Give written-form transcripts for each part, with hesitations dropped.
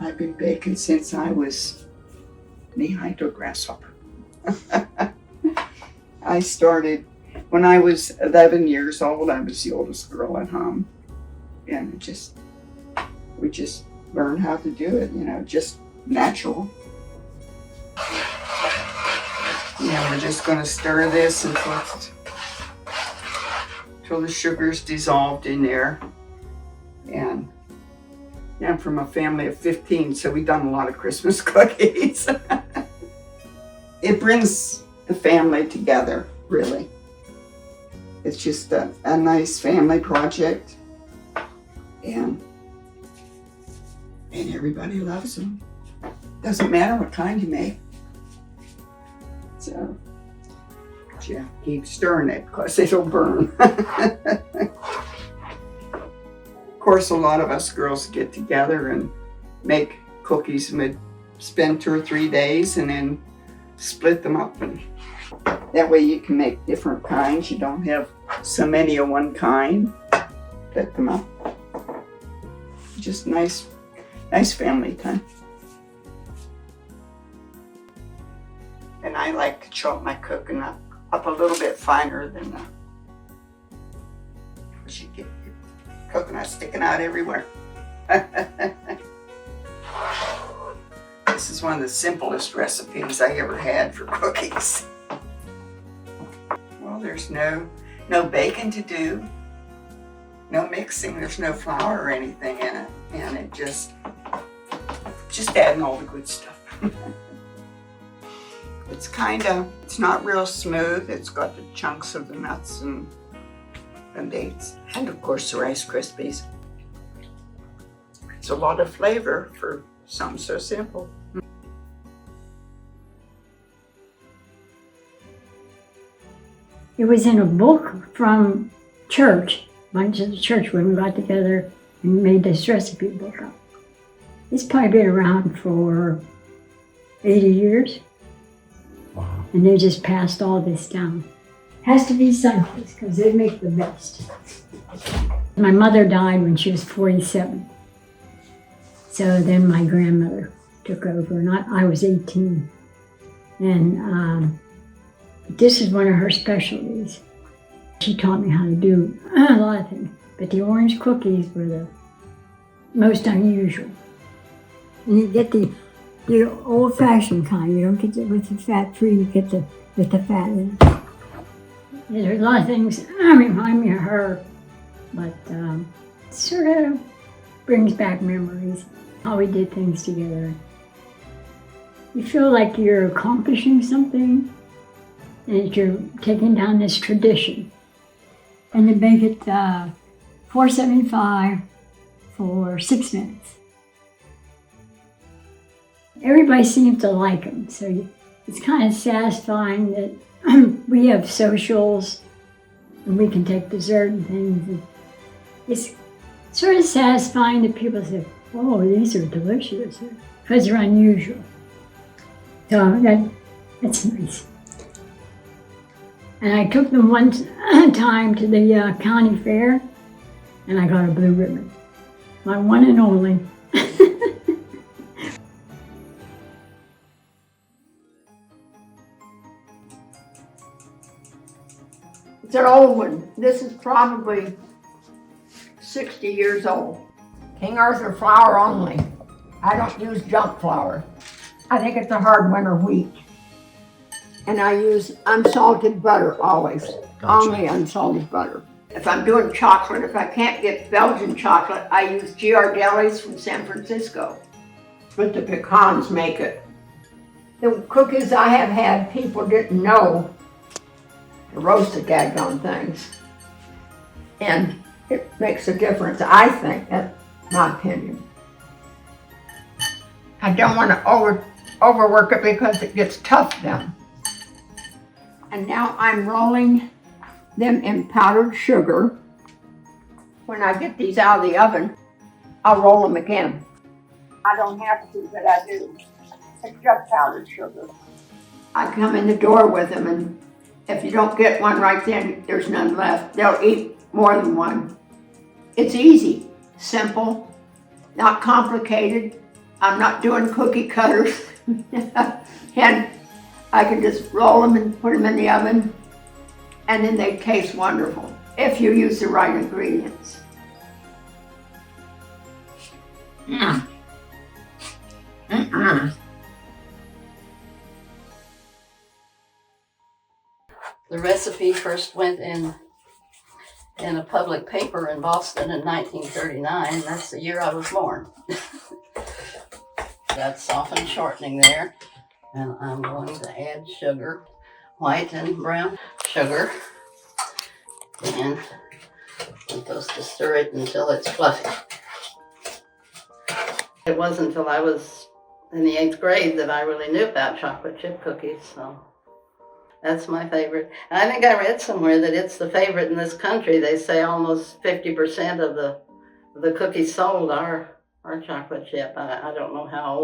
I've been baking since I was knee-high to a grasshopper. I started when I was 11 years old. I was the oldest girl at home. And we just learned how to do it, just natural. We're just going to stir this until the sugar's dissolved in there. And I'm from a family of 15, so we've done a lot of Christmas cookies. It brings the family together, really. It's just a nice family project, and everybody loves them. Doesn't matter what kind you make. So, yeah, keep stirring it because it'll burn. Of course, a lot of us girls get together and make cookies, and we'd spend 2 or 3 days and then split them up, and that way you can make different kinds. You don't have so many of one kind. Split them up. Just nice family time. And I like to chop my coconut up a little bit finer than because you get your coconut sticking out everywhere. This is one of the simplest recipes I ever had for cookies. Well, there's no baking to do, no mixing, there's no flour or anything in it, and it just adding all the good stuff. It's not real smooth. It's got the chunks of the nuts and dates, and of course the Rice Krispies. It's a lot of flavor for something so simple. It was in a book from church. A bunch of the church women got together and made this recipe book up. It's probably been around for 80 years. Wow. And they just passed all this down. Has to be Sundays because they make the best. My mother died when she was 47. So then my grandmother took over, and I was 18. And this is one of her specialties. She taught me how to do a lot of things, but the orange cookies were the most unusual. And you get the old-fashioned kind. You don't get it with the fat-free, you get with the fat in it. There's a lot of things that remind me of her, but sort of brings back memories, how we did things together. You feel like you're accomplishing something, and that you're taking down this tradition. And you make it $4.75 for 6 minutes. Everybody seems to like them, so it's kind of satisfying that we have socials and we can take dessert and things. And it's sort of satisfying that people say, oh, these are delicious, because they're unusual. So that's nice. And I took them one time to the county fair, and I got a blue ribbon. My one and only. It's an old one. This is probably 60 years old. King Arthur flour only. I don't use junk flour. I think it's a hard winter wheat. And I use unsalted butter always. Gotcha. Only unsalted butter. If I'm doing chocolate, if I can't get Belgian chocolate, I use Ghirardelli's from San Francisco. But the pecans make it. The cookies I have had, people didn't know to roast the daggone things. And it makes a difference, I think, that's my opinion. I don't want to overwork it because it gets tough then. And now I'm rolling them in powdered sugar. When I get these out of the oven, I'll roll them again. I don't have to, but I do. It's just powdered sugar. I come in the door with them, and if you don't get one right then, there's none left. They'll eat more than one. It's easy, simple, not complicated, I'm not doing cookie cutters. And I can just roll them and put them in the oven, and then they taste wonderful if you use the right ingredients. Mm. Mm-mm. The recipe first went in a public paper in Boston in 1939. That's the year I was born. Got softened shortening there, and I'm going to add sugar, white and brown sugar, and I'm supposed to stir it until it's fluffy. It wasn't until I was in the 8th grade that I really knew about chocolate chip cookies, so that's my favorite. And I think I read somewhere that it's the favorite in this country. They say almost 50% of the cookies sold are chocolate chip. I don't know how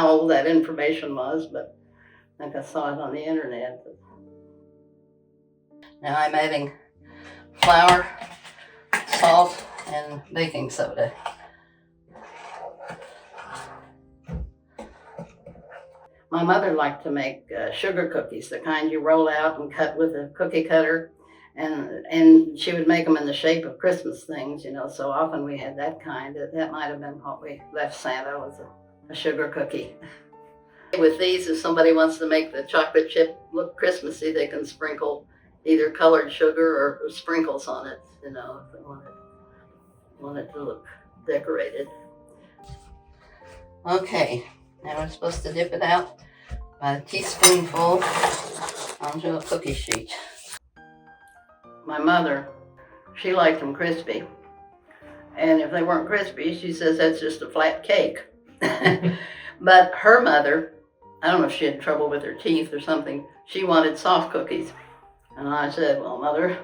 old that information was, but I think I saw it on the internet. Now I'm adding flour, salt, and baking soda. My mother liked to make sugar cookies, the kind you roll out and cut with a cookie cutter. And she would make them in the shape of Christmas things, you know, so often we had that kind. That might have been what we left Santa, was a sugar cookie. With these, if somebody wants to make the chocolate chip look Christmassy, they can sprinkle either colored sugar or sprinkles on it, you know, if they want it to look decorated. Okay, now we're supposed to dip it out by a teaspoonful onto a cookie sheet. My mother, she liked them crispy. And if they weren't crispy, she says that's just a flat cake. But her mother, I don't know if she had trouble with her teeth or something, she wanted soft cookies. And I said, well, Mother,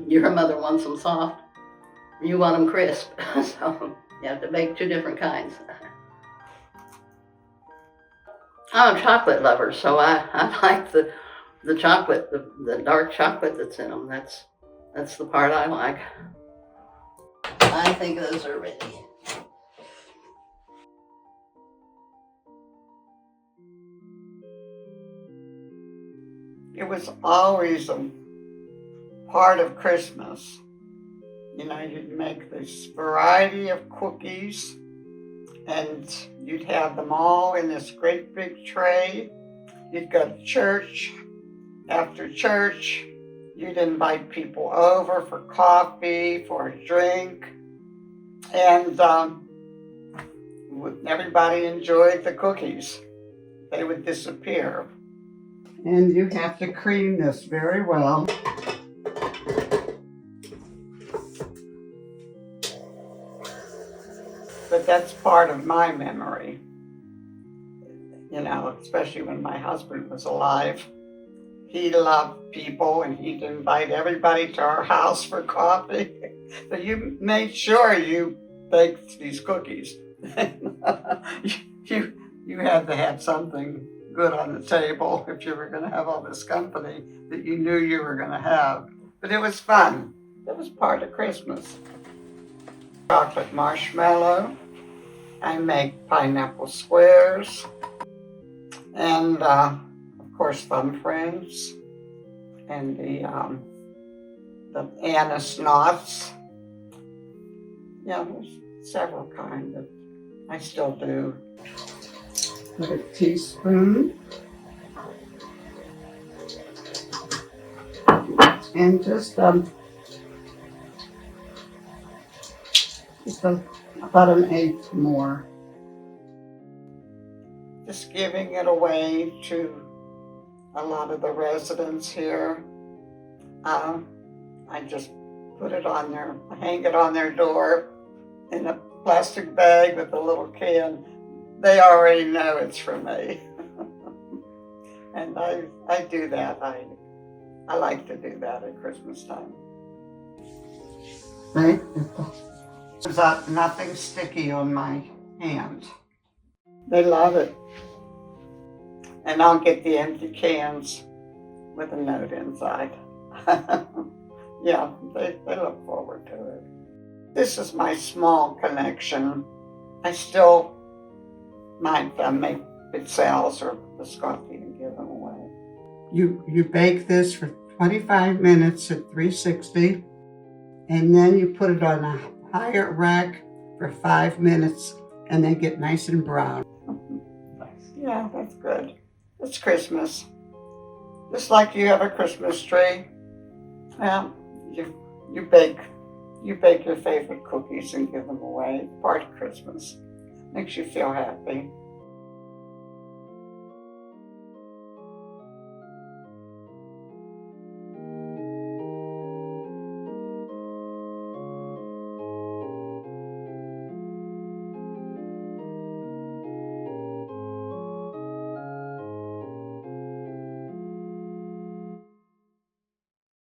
your mother wants them soft. You want them crisp. So you have to make two different kinds. I'm a chocolate lover, so I like the chocolate, the dark chocolate that's in them. That's the part I like. I think those are ready. It was always a part of Christmas. You know, you'd make this variety of cookies, and you'd have them all in this great big tray. You'd go to church. After church, you'd invite people over for coffee, for a drink, and everybody enjoyed the cookies. They would disappear. And you have to cream this very well. But that's part of my memory, you know, especially when my husband was alive. He loved people, and he'd invite everybody to our house for coffee. So you made sure you baked these cookies. you had to have something good on the table if you were going to have all this company that you knew you were going to have. But it was fun. It was part of Christmas. Chocolate marshmallow. I make pineapple squares. And of course, thumb friends, and the anise knots. Yeah, there's several kinds of. I still do. Put a teaspoon, and just about an eighth more. Just giving it away to a lot of the residents here. I just put it on there, hang it on their door in a plastic bag with a little can. They already know it's from me. And I do that. I like to do that at Christmas time. See? There's nothing sticky on my hand. They love it. And I'll get the empty cans with a note inside. Yeah, they look forward to it. This is my small collection. I still might make big sales or biscotti and give them away. You bake this for 25 minutes at 360, and then you put it on a higher rack for 5 minutes, and they get nice and brown. Yeah, that's good. It's Christmas. Just like you have a Christmas tree, well, you bake your favorite cookies and give them away. Part of Christmas. Makes you feel happy.